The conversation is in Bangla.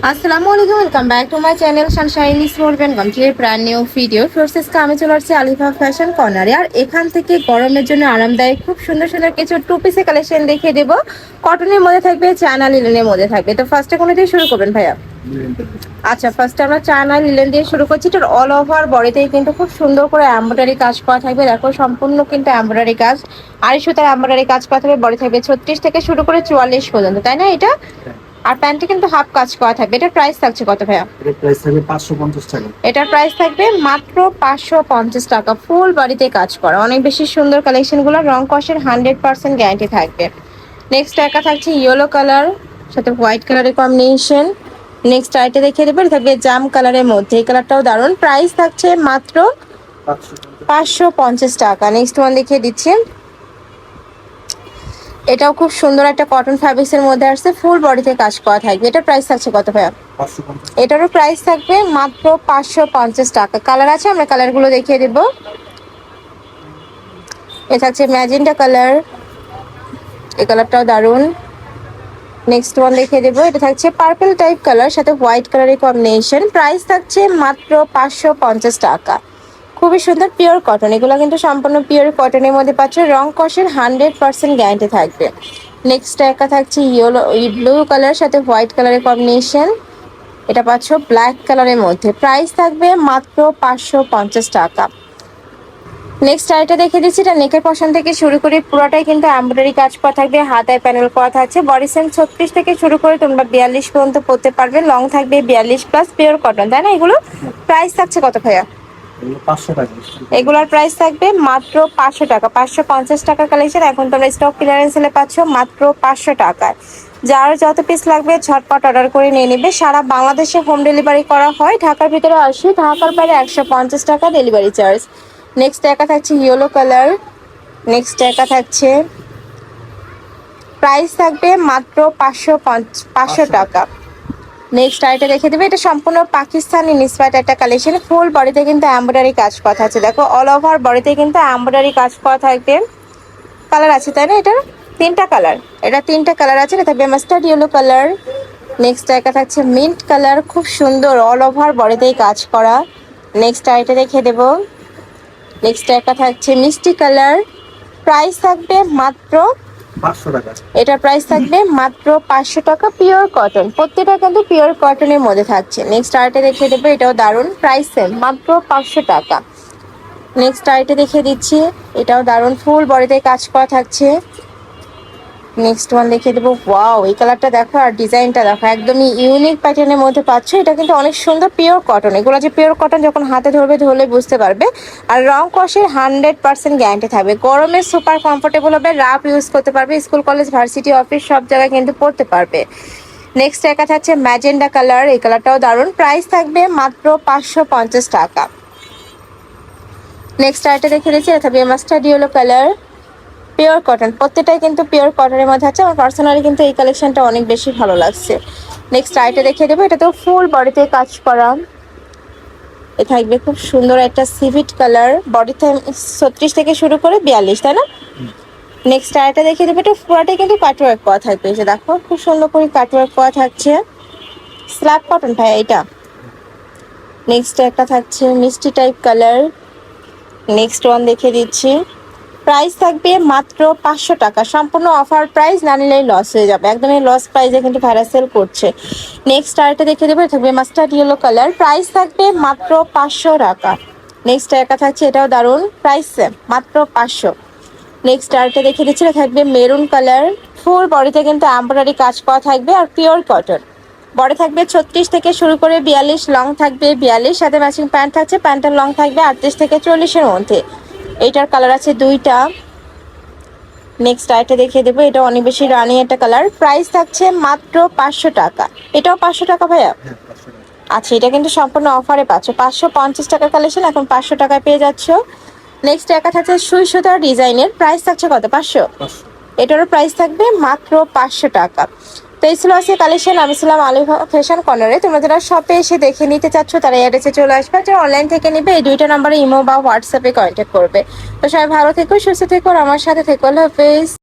আসসালামু আলাইকুম, welcome back to my channel sunshine is more welcome to a brand new video. ফোর্সেসকে আমি চলে আসছি আলিফা ফ্যাশন কর্নারে। আর এখান থেকে গরমের জন্য আরামদায়ক খুব সুন্দর সুন্দর কিছু টু পিসের কালেকশন দেখিয়ে দেবো। কটনের মধ্যে থাকবে, চায়না লিলেনের মধ্যে থাকবে। তো ফার্স্টে কোনো দিয়ে শুরু করবেন ভাইয়া? আচ্ছা, ফার্স্টে আমরা চায়না লিলেন দিয়ে শুরু করছি। এটার অল ওভার বডিতেই কিন্তু খুব সুন্দর করে এমব্রয়ডারি কাজ করা থাকবে। দেখো সম্পূর্ণ কিন্তু এমব্রয়ডারি কাজ, আড়াই সুতার এমব্রয়ডারি কাজ করা থাকবে। বডি থাকবে 36 থেকে শুরু করে 44 পর্যন্ত, তাই না? এটা আর প্যান্টে কিন্তু হাফ কাজ করা থাকবে। এটার প্রাইস থাকছে কত ভাইয়া? এটার প্রাইস থাকবে 550 টাকা। এটার প্রাইস থাকবে মাত্র 550 টাকা। ফুল বডিতে কাজ করা অনেক বেশি সুন্দর কালেকশন গুলো, রং কষের 100% গ্যারান্টি থাকবে। নেক্সট একটা থাকছে ইয়েলো কালার সাথে হোয়াইট কালারের কম্বিনেশন। নেক্সট আইটে দেখিয়ে দেবো, এটা থাকবে জাম কালারের মধ্যে। এই কালারটাও দারুণ। প্রাইস থাকছে মাত্র 550 টাকা। নেক্সট ওয়ান দেখিয়ে দিচ্ছি, এটাও খুব সুন্দর একটা কটন ফ্যাব্রিক্স এর মধ্যে আসছে, ফুল বডিতে কাজ করা থাকবে। এটার প্রাইস থাকছে কত ভাইয়া? 550। এটারও প্রাইস থাকবে মাত্র 550 টাকা। কালার আছে, আমরা কালারগুলো দেখিয়ে দেব। এটা থাকছে ম্যাজেন্টা কালার, এই কালারটাও দারুণ। নেক্সট ওয়ান দেখিয়ে দেবো, এটা থাকছে পার্পল টাইপ কালার সাথে হোয়াইট কালারের কম্বিনেশন। প্রাইস থাকছে মাত্র 550 টাকা। খুবই সুন্দর পিওর কটন, এগুলো কিন্তু সম্পূর্ণ পিওর কটনের মধ্যে পাচ্ছ। রং কষের 100% গ্যারান্টি থাকবে। নেক্সট একটা থাকছে ইয়েলো ব্লু কালার সাথে হোয়াইট কালারের কম্বিনেশন। এটা পাচ্ছ ব্ল্যাক কালারের মধ্যে। প্রাইস থাকবে মাত্র 550 টাকা। নেক্সট আইটা দেখে দিচ্ছি, এটা নেকের পশন থেকে শুরু করে পুরোটাই কিন্তু এমব্রয়ডারি কাজ করা থাকবে, হাতায় প্যানেল করা থাকছে। বডি সাইজ 36 থেকে শুরু করে তোমরা 42 পর্যন্ত পরতে পারবে। লং থাকবে 42 প্লাস, পিওর কটন, তাই না? এগুলো প্রাইস থাকছে কত ভাইয়া? এগুলোর প্রাইস থাকবে মাত্র 500 টাকা। 550 টাকার কালেকশন এখন তোমরা স্টক ক্লিয়ারেন্স সেলে পাচ্ছ মাত্র 500 টাকায়। যার যত পিস লাগবে ঝটপট অর্ডার করে নিয়ে নেবে। সারা বাংলাদেশে হোম ডেলিভারি করা হয়। ঢাকার ভিতরে 80, ঢাকার বাইরে 150 টাকা ডেলিভারি চার্জ। নেক্সট একা থাকছে ইয়েলো কালার। নেক্সট একা থাকছে, প্রাইস থাকবে মাত্র 500 টাকা। নেক্সট আইটা রেখে দেবে, এটা সম্পূর্ণ পাকিস্তানি ইন্সপায়ার্ড একটা কালেকশন। ফুল বডিতে কিন্তু এমব্রয়ডারি কাজ করা আছে। দেখো অল ওভার বডিতে কিন্তু এমব্রয়ডারি কাজ করা থাকবে। কালার আছে, তাই না? এটার তিনটা কালার, এটা তিনটা কালার আছে। এটা থাকবে মাস্টার্ড ইয়েলো কালার। নেক্সট একটা থাকছে মিন্ট কালার, খুব সুন্দর অল ওভার বডিতেই কাজ করা। নেক্সট আইটা রেখে দেবো। নেক্সট একটা থাকছে মিষ্টি কালার। প্রাইস থাকবে মাত্র 500 টাকা। এটার প্রাইস থাকবে মাত্র 500 টাকা। পিওর কটন, প্রত্যেকটা কিন্তু পিওর কটনের মধ্যে থাকছে। নেক্সট আইটে দেখিয়ে দেবো, এটাও দারুণ। প্রাইস সেম, মাত্র 500 টাকা। নেক্সট আইটে দেখিয়ে দিচ্ছি, এটাও দারুণ, ফুল বডিতে কাজ করা থাকছে। নেক্সট ওয়ান দেখিয়ে দেবো। ওয়াও, এই কালারটা দেখো আর ডিজাইনটা দেখো, একদমই ইউনিক প্যাটার্নের মধ্যে পাচ্ছ। এটা কিন্তু অনেক সুন্দর পিওর কটন। এগুলো যে পিওর কটন, যখন হাতে ধরবে ধরলে বুঝতে পারবে। আর রং কষের 100% গ্যারান্টি থাকবে। গরমে সুপার কমফোর্টেবল হবে, রাফ ইউজ করতে পারবে। স্কুল কলেজ ভার্সিটি অফিস সব জায়গায় কিন্তু পড়তে পারবে। নেক্সট একা থাকছে ম্যাজেন্ডা কালার, এই কালারটাও দারুণ। প্রাইস থাকবে মাত্র 550 টাকা। নেক্সট আইটা দেখে দিচ্ছি, এটা থাকবে mustard yellow colour, pure cotton. প্রত্যেকটাই কিন্তু পিওর কটনের মধ্যে আছে। আমার পার্সোনালি কিন্তু এই কালেকশনটা অনেক বেশি ভালো লাগছে। নেক্সট আইটা দেখিয়ে দেবো, এটা তো ফুল বডিতে কাজ করা। এ থাকবে খুব সুন্দর একটা সিভিট কালার, বডিতে 36 থেকে শুরু করে 42, তাই না? নেক্সট আইটা দেখিয়ে দেবো, এটা পুরাটাই কিন্তু কাটওয়ার্ক করা থাকবে। এই যে দেখো খুব সুন্দর করে কাটওয়ার্ক করা থাকছে। স্ল্যাব কটন ভাই এটা। নেক্সট একটা থাকছে মিষ্টি টাইপ কালার। নেক্সট ওয়ান দেখিয়ে দিচ্ছি, প্রাইস থাকবে মাত্র 500 টাকা। সম্পূর্ণ অফার প্রাইস, না নিলেই লস হয়ে যাবে। একদমই লস প্রাইসে কিন্তু ভাড়া সেল করছে। নেক্সট আরেকটা দেখে দেবো, থাকবে মাস্টার্ড ইয়েলো কালার। প্রাইস থাকবে মাত্র 500 টাকা। নেক্সট একটা থাকছে, এটাও দারুণ, প্রাইস মাত্র 500। নেক্সট আরেকটা দেখে দিচ্ছি, এটা থাকবে মেরুন কালার। ফুল বডিতে কিন্তু এমব্রয়ডারি কাজ করা থাকবে আর পিওর কটন। বডি থাকবে 36 থেকে শুরু করে 42, লং থাকবে 42, সাথে ম্যাচিং প্যান্ট থাকছে। প্যান্টের লং থাকবে 38 থেকে 40-এর মধ্যে। এইটার কালার আছে দুইটা। নেক্সট আইটা দেখিয়ে দেবো, এটা অনেক বেশি রানি একটা কালার। প্রাইস থাকছে মাত্র 500 টাকা। এটাও 500 টাকা ভাইয়া? আচ্ছা, এটা কিন্তু সম্পূর্ণ অফারে পাচ্ছ। 550 টাকার কালেকশন এখন 500 টাকায় পেয়ে যাচ্ছ। নেক্সট একা থাকছে সুই সুতার ডিজাইনের। প্রাইস থাকছে কত? 500। এটারও প্রাইস থাকবে মাত্র 500 টাকা। তো এই ছিল আজকে কালেকশন। আমি ছিলাম আলিফা ফ্যাশন কর্নারে। তোমরা যারা শপে এসে দেখে নিতে চাচ্ছ তারা অ্যাড্রেসে চলে আসবে। যারা অনলাইন থেকে নিবে এই দুইটা নাম্বারে ইমো বা হোয়াটসঅ্যাপে কন্ট্যাক্ট করবে। তো সবাই ভালো থেকো, সুস্থ থেকো, আর আমার সাথে থেকো। আল্লাহ হাফেজ।